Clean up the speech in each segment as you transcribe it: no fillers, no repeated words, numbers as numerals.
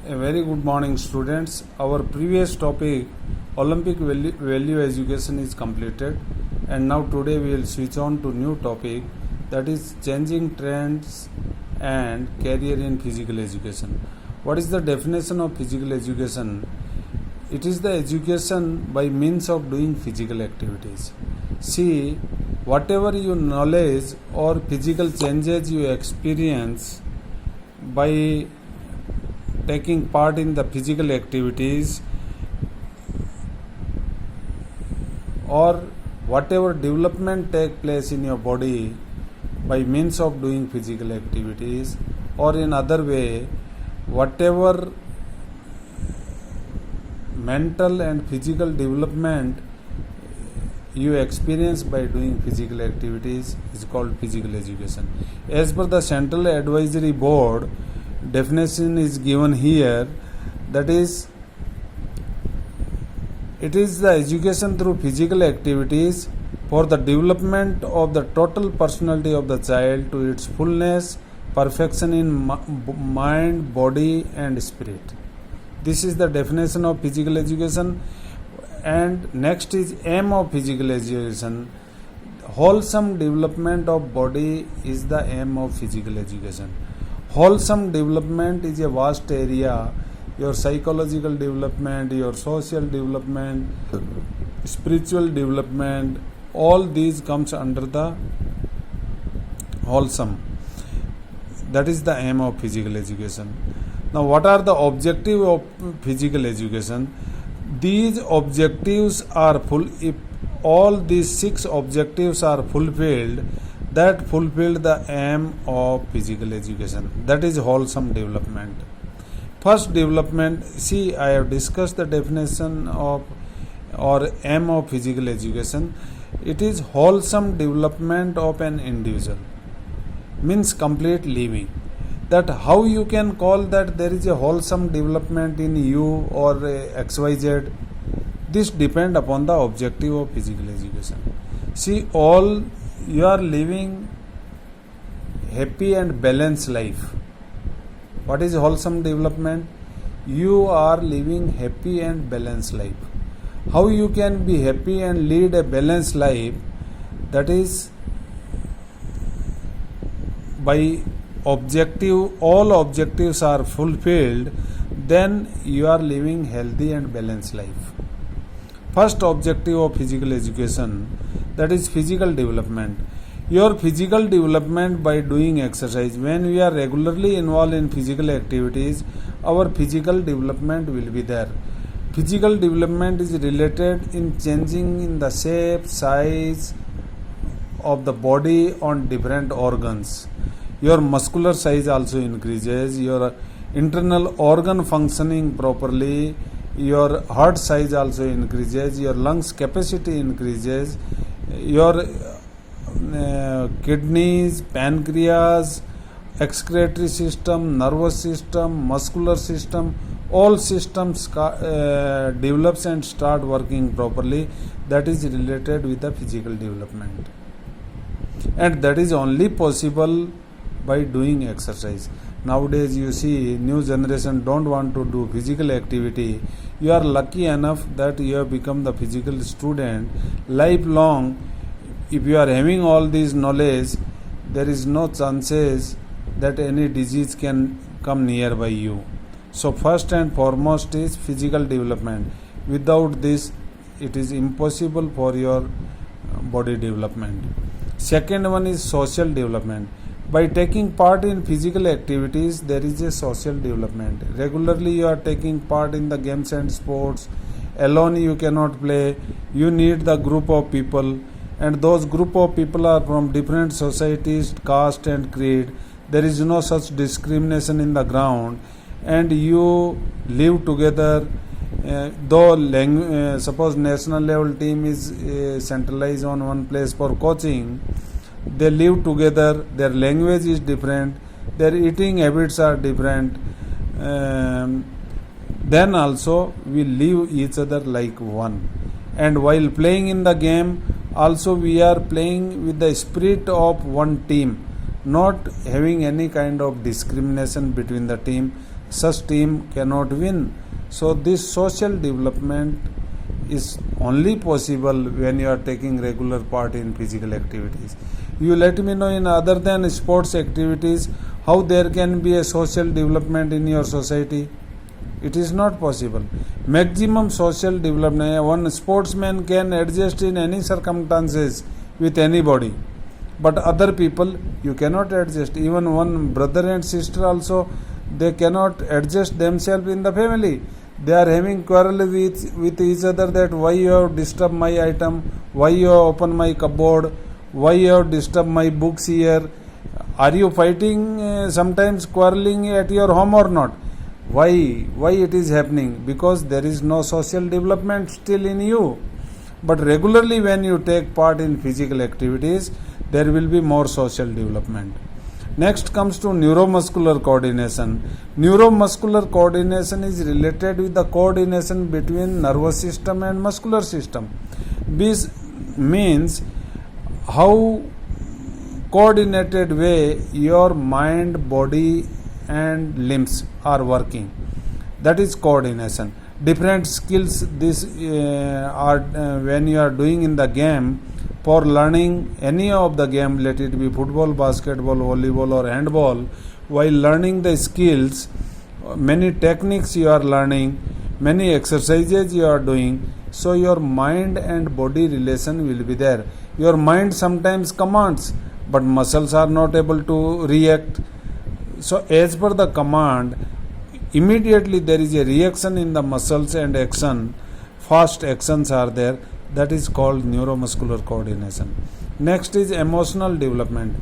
A very good morning, students. Our previous topic, Olympic value education, is completed, and now today we will switch on to new topic, that is changing trends and career in physical education. What is the definition of physical education? It is the education by means of doing physical activities. See, whatever you knowledge or physical changes you experience by taking part in the physical activities, or whatever development take place in your body by means of doing physical activities, or in other way, whatever mental and physical development you experience by doing physical activities is called physical education. As per the Central Advisory Board, definition is given here, that is, it is the education through physical activities for the development of the total personality of the child to its fullness, perfection in mind, body and spirit. This is the definition of physical education. And next is aim of physical education. Wholesome development of body is the aim of physical education. Wholesome development is a vast area. Your psychological development, your social development, spiritual development, all these comes under the wholesome. That is the aim of physical education. Now, what are the objectives of physical education? These objectives are full. If all these 6 objectives are fulfilled, that fulfilled the aim of physical education. That is wholesome development. First development, see, I have discussed the definition of or aim of physical education. It is wholesome development of an individual, means complete living. That how you can call that there is a wholesome development in you or XYZ, this depend upon the objective of physical education. See, all you are living happy and balanced life. What is wholesome development? You are living happy and balanced life. How you can be happy and lead a balanced life? That is by objective, all objectives are fulfilled, then you are living healthy and balanced life. First objective of physical education, that is physical development. Your physical development by doing exercise. When we are regularly involved in physical activities, our physical development will be there. Physical development is related in changing in the shape, size of the body on different organs. Your muscular size also increases, your internal organ functioning properly, your heart size also increases, your lungs capacity increases, your kidneys, pancreas, excretory system, nervous system, muscular system, all systems develops and start working properly. That is related with the physical development, and that is only possible by doing exercise. Nowadays you see new generation don't want to do physical activity. You are lucky enough that you have become the physical student. Lifelong, if you are having all this knowledge, there is no chances that any disease can come nearby you. So first and foremost is physical development. Without this, it is impossible for your body development. Second one is social development. By taking part in physical activities, there is a social development. Regularly you are taking part in the games and sports. Alone you cannot play. You need the group of people, and those group of people are from different societies, caste and creed. There is no such discrimination in the ground, and you live together. Though suppose national level team is centralized on one place for coaching, they live together, their language is different, their eating habits are different, then also we live each other like one. And while playing in the game, also we are playing with the spirit of one team, not having any kind of discrimination between the team. such team cannot win. So this social development is only possible when you are taking regular part in physical activities. You let me know, in other than sports activities, how there can be a social development in your society. It is not possible. Maximum social development, one sportsman can adjust in any circumstances with anybody, but other people you cannot adjust. Even one brother and sister also, they cannot adjust themselves in the family. They are having quarrel with each other, that why you have disturbed my item, why you have opened my cupboard, why you have disturbed my books here. Are you fighting, sometimes quarreling at your home or not? Why it is happening? Because there is no social development still in you. But regularly when you take part in physical activities, there will be more social development. Next comes to neuromuscular coordination. Neuromuscular coordination is related with the coordination between nervous system and muscular system. This means how coordinated way your mind, body and limbs are working. That is coordination. Different skills this are when you are doing in the game. For learning any of the game, let it be football, basketball, volleyball or handball, while learning the skills, many techniques you are learning, many exercises you are doing, so your mind and body relation will be there. Your mind sometimes commands, but muscles are not able to react. So as per the command, immediately there is a reaction in the muscles and action, fast actions are there. That is called neuromuscular coordination. Next is emotional development.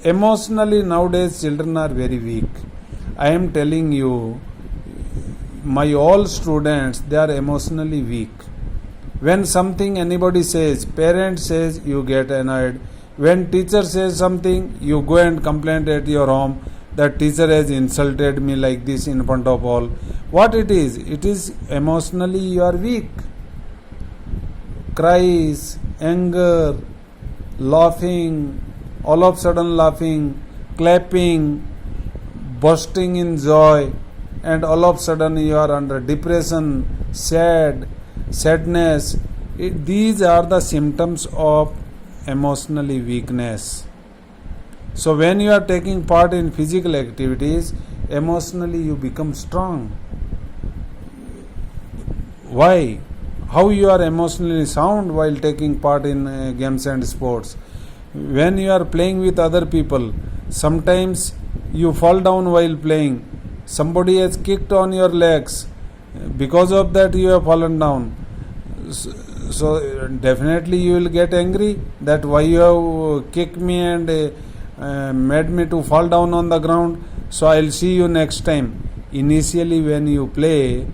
Emotionally nowadays children are very weak. I am telling you, my all students, they are emotionally weak. When something anybody says, parent says, you get annoyed. When teacher says something, you go and complain at your home that teacher has insulted me like this in front of all. What it is? It is emotionally you are weak. Cries, anger, laughing, all of a sudden laughing, clapping, bursting in joy, and all of a sudden you are under depression, sadness. These are the symptoms of emotionally weakness. So when you are taking part in physical activities, emotionally you become strong. Why? How you are emotionally sound while taking part in games and sports. When you are playing with other people, sometimes you fall down while playing. Somebody has kicked on your legs. Because of that you have fallen down. So definitely you will get angry that why you have kicked me and made me to fall down on the ground. So I will see you next time. Initially when you play,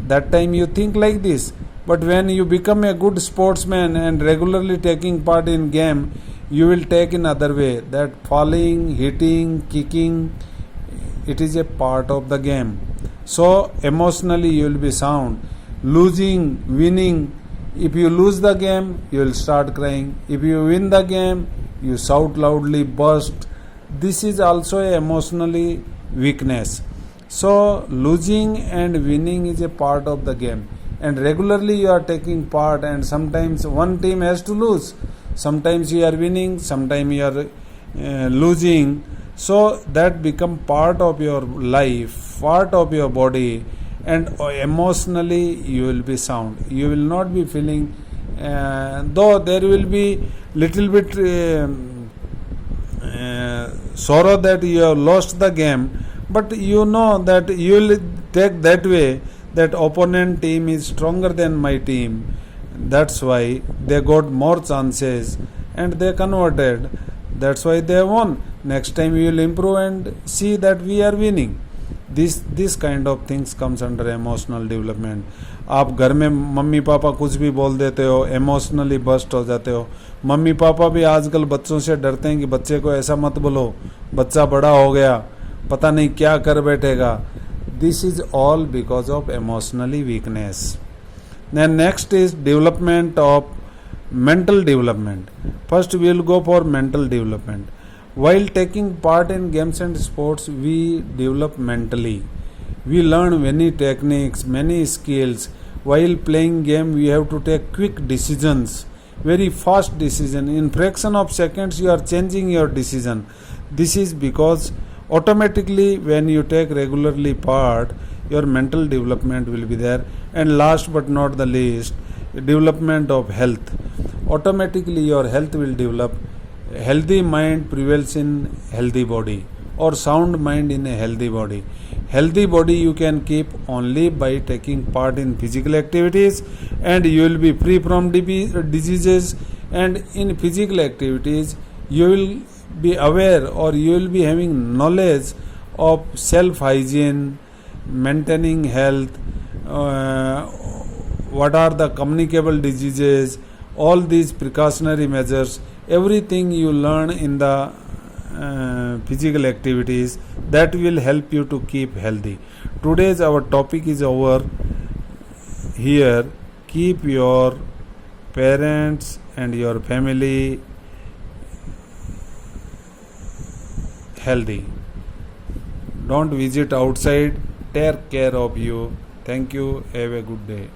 that time you think like this. But when you become a good sportsman and regularly taking part in game, you will take in other way, that falling, hitting, kicking, it is a part of the game. So emotionally you will be sound. Losing, winning, if you lose the game, you will start crying. If you win the game, you shout loudly, burst. This is also a emotionally weakness. So losing and winning is a part of the game. And regularly you are taking part, and sometimes one team has to lose. Sometimes you are winning, sometimes you are losing. So that become part of your life, part of your body, and emotionally you will be sound. You will not be feeling, though there will be little bit sorrow that you have lost the game, but you know that you will take that way, that opponent team is stronger than my team. That's why they got more chances and they converted. That's why they won. Next time we will improve and see that we are winning. This kind of things comes under emotional development. आप घर में mummy papa कुछ भी बोल देते हो, emotionally bast हो जाते हो. मम्मी पापा भी आजकल बच्चों से डरते हैं कि बच्चे को ऐसा मत बोलो, बच्चा बड़ा हो गया, पता नहीं क्या कर बैठेगा. This is all because of emotionally weakness. Then next is development of mental development. First we will go for mental development. While taking part in games and sports, we develop mentally. We learn many techniques, many skills. While playing game, we have to take quick decisions, very fast decision. In fraction of seconds, you are changing your decision. This is because automatically when you take regularly part, your mental development will be there. And last but not the least, development of health. Automatically your health will develop. Healthy mind prevails in healthy body, or sound mind in a healthy body. Healthy body you can keep only by taking part in physical activities, and you will be free from diseases. And in physical activities you will be aware, or you will be having knowledge of self hygiene, maintaining health, what are the communicable diseases, all these precautionary measures, everything you learn in the physical activities, that will help you to keep healthy. Today's our topic is over here. Keep your parents and your family healthy. Don't visit outside. Take care of you. Thank you. Have a good day.